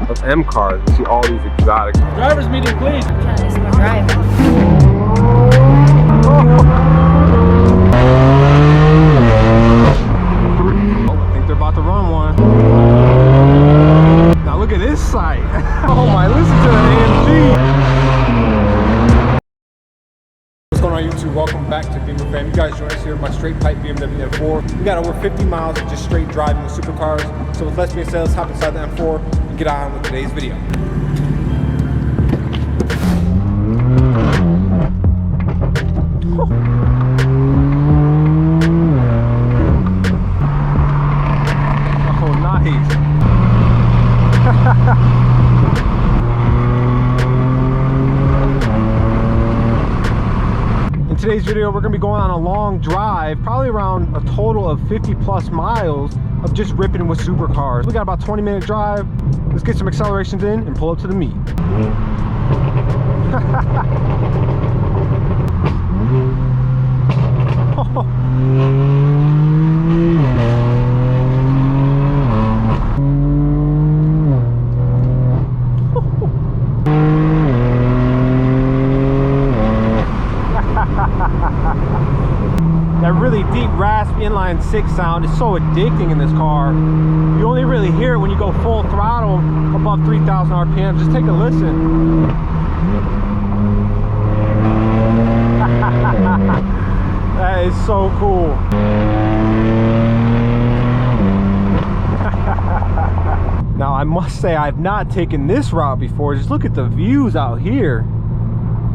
of M cars. You see all these exotics. Drivers meeting, please. Drive. I think they're about to run one. Now look at this sight. Oh my, listen to the AMG. What's going on YouTube? Welcome back to Beemer Fam. You guys join us here with my straight pipe BMW M4. We got over 50 miles of just straight driving with supercars. So with less being said, let's hop inside the M4 and get on with today's video. In today's video, we're going to be going on a long drive, probably around a total of 50 plus miles of just ripping with supercars. We got about a 20-minute drive. Let's get some accelerations in and pull up to the meet. That really deep, raspy inline six sound is so addicting in this car. You only really hear it when you go full throttle above 3,000 RPM. Just take a listen. That is so cool. Now I must say I've not taken this route before. Just look at the views out here.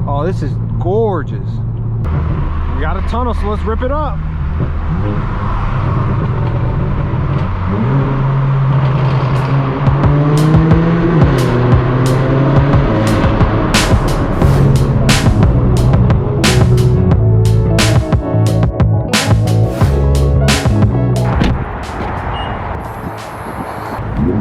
Oh, this is gorgeous. We got a tunnel, so let's rip it up.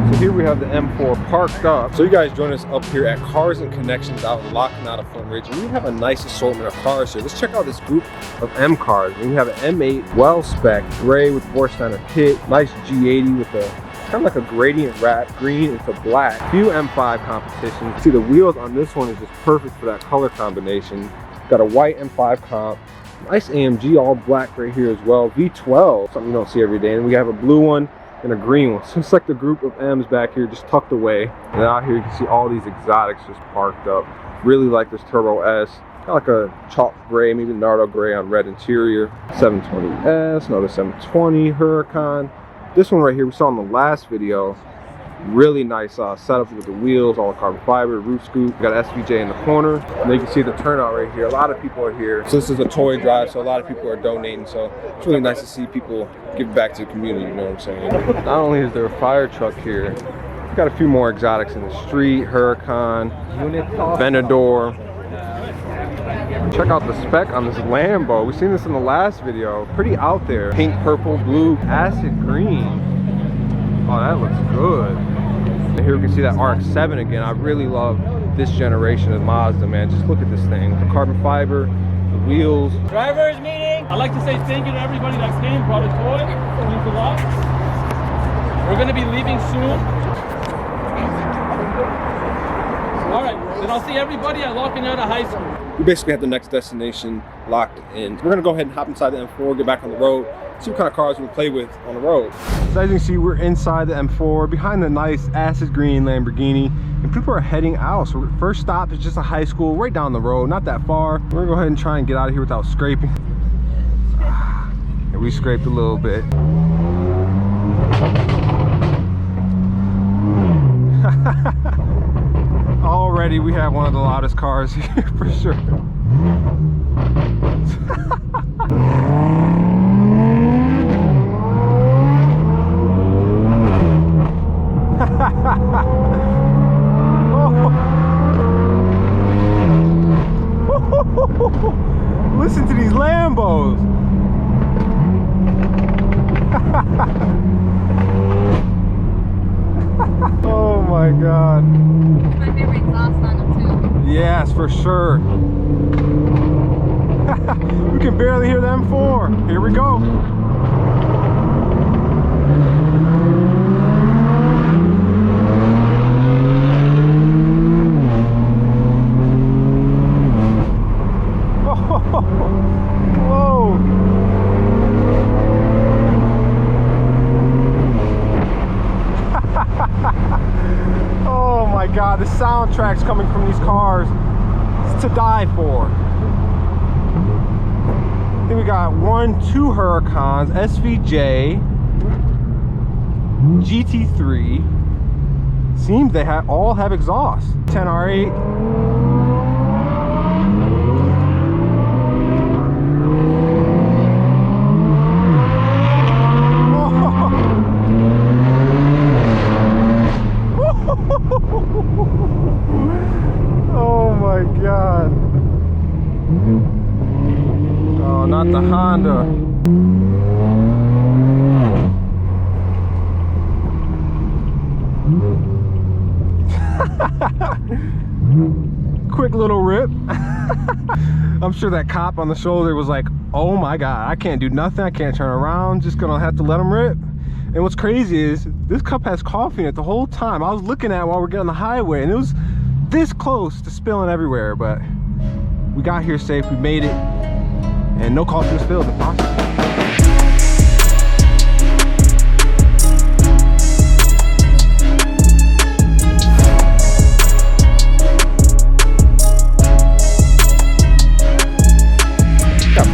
So here we have the M4 parked up. So you guys join us up here at Cars and Connections out in Blaque Diamond, Ridge. And we have a nice assortment of cars here. Let's check out this group of M cars. We have an M8 well-spec gray with Vorsteiner kit, nice G80 with a kind of like a gradient wrap, green into black. Few M5 competitions. See, the wheels on this one is just perfect for that color combination. Got a white M5 comp. Nice AMG, all black right here as well. V12, something you don't see every day. And we have a blue one and a green one. So it's like the group of M's back here just tucked away. And out here you can see all these exotics just parked up. Really like this Turbo S. Kind of like a chalk gray, maybe Nardo gray on red interior. 720S, another 720 Huracan. This one right here we saw in the last video. Really nice setup with the wheels, all carbon fiber, roof scoop. We got SVJ in the corner. And then you can see the turnout right here. A lot of people are here. So this is a toy drive, so a lot of people are donating. So it's really nice to see people give back to the community, you know what I'm saying? Not only is there a fire truck here, we've got a few more exotics in the street. Huracan, Venador. Check out the spec on this Lambo. We've seen this in the last video. Pretty out there. Pink, purple, blue, acid green. Oh, that looks good. And here we can see that RX-7 again. I really love this generation of Mazda, man. Just look at this thing. The carbon fiber, the wheels. Drivers meeting. I'd like to say thank you to everybody that came, brought a toy. It means a lot. We're going to be leaving soon. All right, then I'll see everybody at La Cañada High School. We basically have the next destination locked in. We're gonna go ahead and hop inside the M4, get back on the road, see what kind of cars we play with on the road. So as you can see, we're inside the M4, behind the nice acid green Lamborghini, and people are heading out. So first stop is just a high school right down the road, not that far. We're gonna go ahead and try and get out of here without scraping. And we scraped a little bit. Already we have one of the loudest cars here for sure. Listen to these Lambos. Oh my God. It's my favorite exhaust on them too. Yes, for sure. We can barely hear the M4. Here we go. my God, the soundtracks coming from these cars. It's to die for. I think we got 2 Huracans, SVJ, GT3. Seems they all have exhaust. 10R8. Oh my God. Oh, not the Honda. Quick little rip. I'm sure that cop on the shoulder was like, oh my God, I can't do nothing. I can't turn around. Just gonna have to let him rip. And what's crazy is this cup has coffee in it the whole time. I was looking at it while we're getting on the highway, and it was this close to spilling everywhere, but we got here safe. We made it, and no coffee was spilled. Impossible.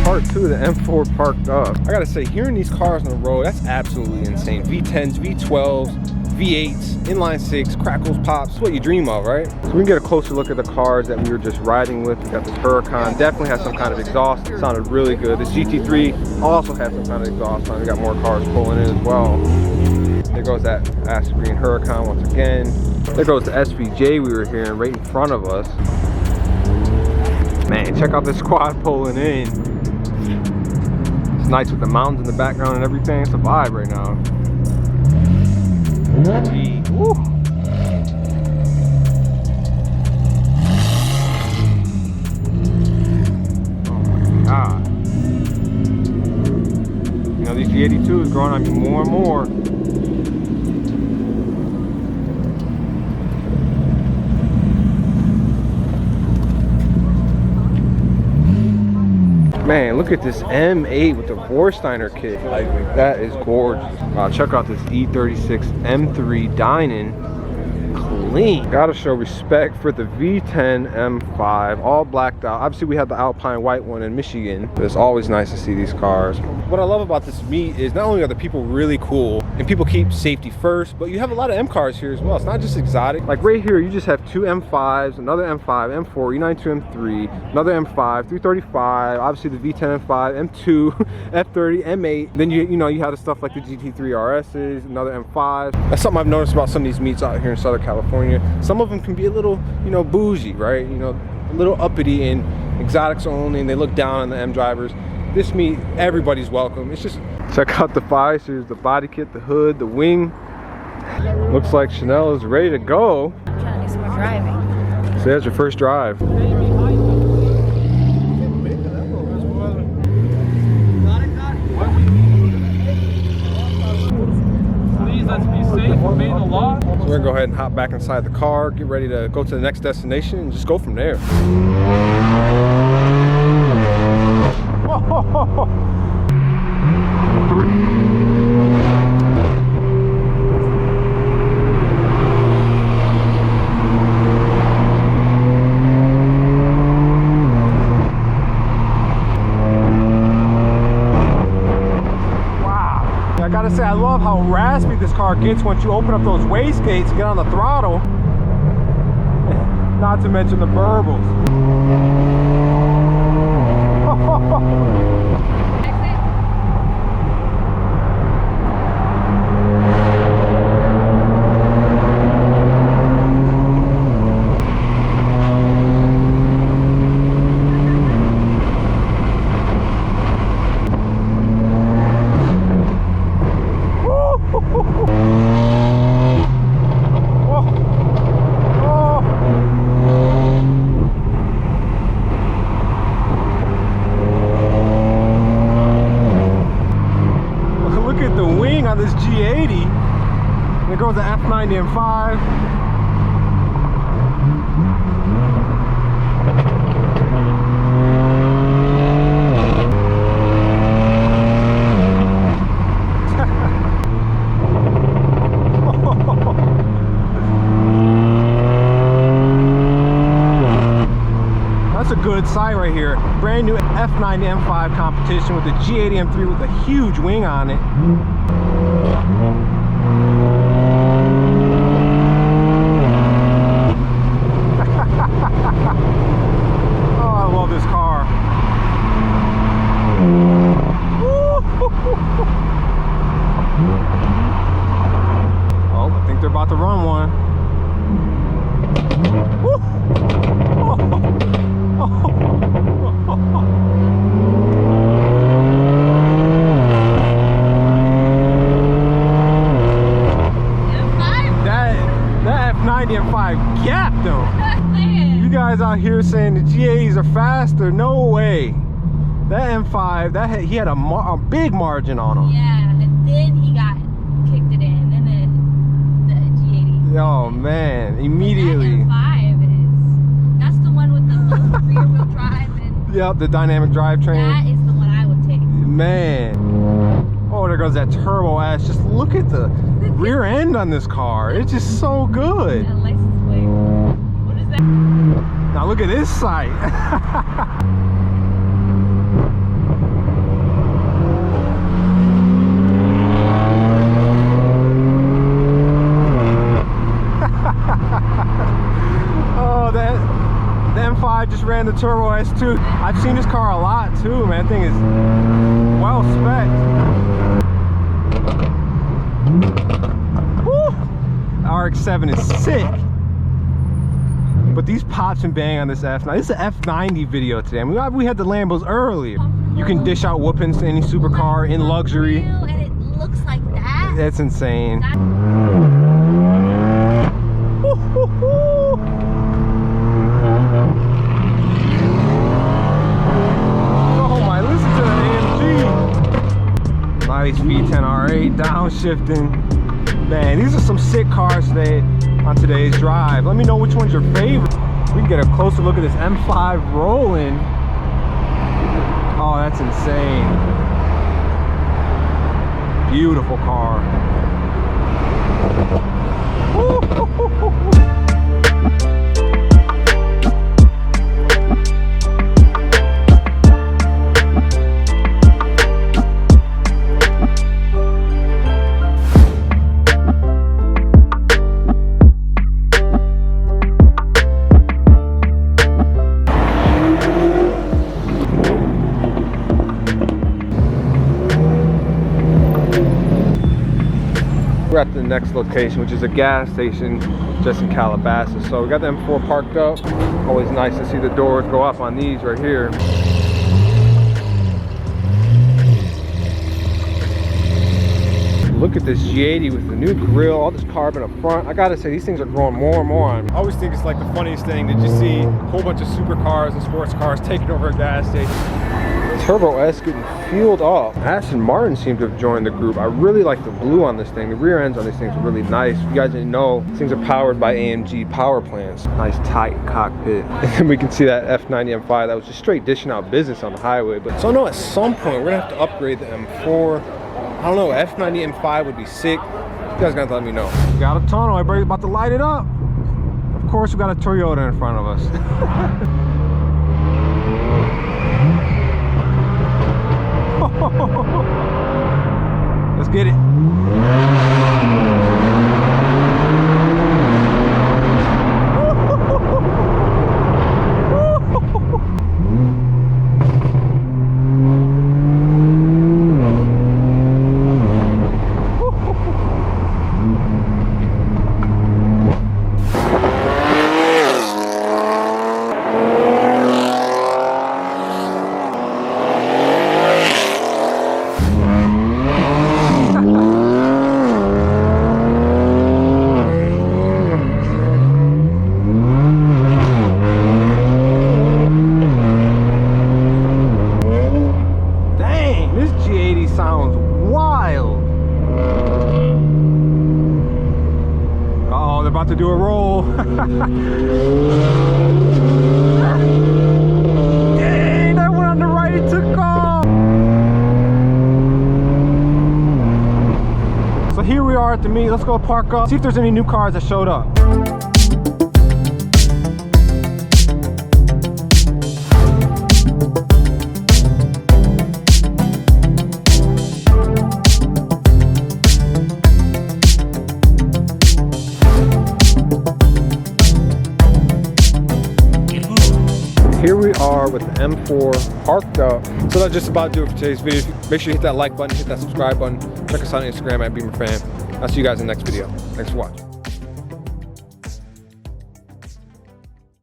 Part 2 of the M4 parked up. I gotta say, hearing these cars on the road, that's absolutely insane. V10s, V12s, V8s, inline 6, crackles, pops, what you dream of, right? So we can get a closer look at the cars that we were just riding with. We got this Huracan, definitely has some kind of exhaust. It sounded really good. This GT3 also has some kind of exhaust on it. We got more cars pulling in as well. There goes that acid green Huracan once again. There goes the SVJ we were hearing right in front of us. Man, check out this squad pulling in. Nice with the mountains in the background and everything. It's a vibe right now. Woo. Oh my God. You know, these G82s growing on me more and more. Man, look at this M8 with the Vorsteiner kit. That is gorgeous. Check out this E36 M3 Diamond. Clean. Gotta show respect for the V10 M5, all blacked out. Obviously, we have the Alpine white one in Michigan, but it's always nice to see these cars. What I love about this meet is not only are the people really cool, and people keep safety first, but you have a lot of M cars here as well. It's not just exotic. Like right here, you just have 2 M5s, another M5, M4, E92 M3, another M5, 335, obviously the V10 M5, M2, F30, M8. Then you know you have the stuff like the GT3 RSs, another M5. That's something I've noticed about some of these meets out here in Southern California. Some of them can be a little, you know, bougie, right? You know, a little uppity and exotics only, and they look down on the M drivers. This meet, everybody's welcome. It's just, check out the 5 Series, the body kit, the hood, the wing. Looks like Chanel is ready to go. I'm trying to do some more driving. So there's your first drive. Please, let's be safe. We made the lot. So we're gonna go ahead and hop back inside the car, get ready to go to the next destination, and just go from there. I gotta say, I love how raspy this car gets once you open up those wastegates and get on the throttle. Not to mention the burbles. good sight right here. Brand new F90 M5 competition with the G80 M3 with a huge wing on it. Oh, I love this car. Oh, I think they're about to run one. That F90 M5 gapped them. You guys out here saying the G80s are faster? No way. That M5, he had a big margin on him. Yeah, and then he got kicked it in, and then the G80. Oh man, immediately. That M5 that's the one with the rear wheel drive and. Yep, the dynamic drivetrain. That is the one I would take. Man. Oh, there goes that turbo S. Just look at the rear end on this car. It's just so good. That license plate. What is that? Now look at this sight. Oh, the M5 just ran the Turbo S2. I've seen this car a lot too, man. That thing is well spec'd. Woo! RX-7 is sick. But these pops and bang on this F90. This is an F90 video today. I mean, we had the Lambos earlier. You can dish out whoopings to any supercar in luxury. And it looks like that. That's insane. Oh my, listen to the AMG. Nice V10 R8, downshifting. Man, these are some sick cars today on today's drive. Let me know which one's your favorite. We can get a closer look at this M5 rolling. Oh, that's insane. Beautiful car. We're at the next location, which is a gas station just in Calabasas. So we got the M4 parked up. Always nice to see the doors go up on these right here. Look at this G80 with the new grille, all this carbon up front. I gotta say, these things are growing more and more on me. I always think it's like the funniest thing that you see a whole bunch of supercars and sports cars taking over a gas station. Turbo S getting fueled up. Aston Martin seemed to have joined the group. I really like the blue on this thing. The rear ends on these things are really nice. You guys didn't know, these things are powered by AMG power plants. Nice tight cockpit. And then we can see that F90 M5 that was just straight dishing out business on the highway. But so I know at some point we're gonna have to upgrade the M4. I don't know, F90 M5 would be sick. You guys gotta let me know. We got a tunnel, everybody's about to light it up. Of course, we got a Toyota in front of us. Let's get it. To do a roll. Dang, that went on the right, it took off. So here we are at the meet. Let's go park up, see if there's any new cars that showed up. here we are with the M4 parked up. So that's just about to do it for today's video. Make sure you hit that like button, hit that subscribe button. Check us out on Instagram at Beemer Fam. I'll see you guys in the next video. Thanks for watching.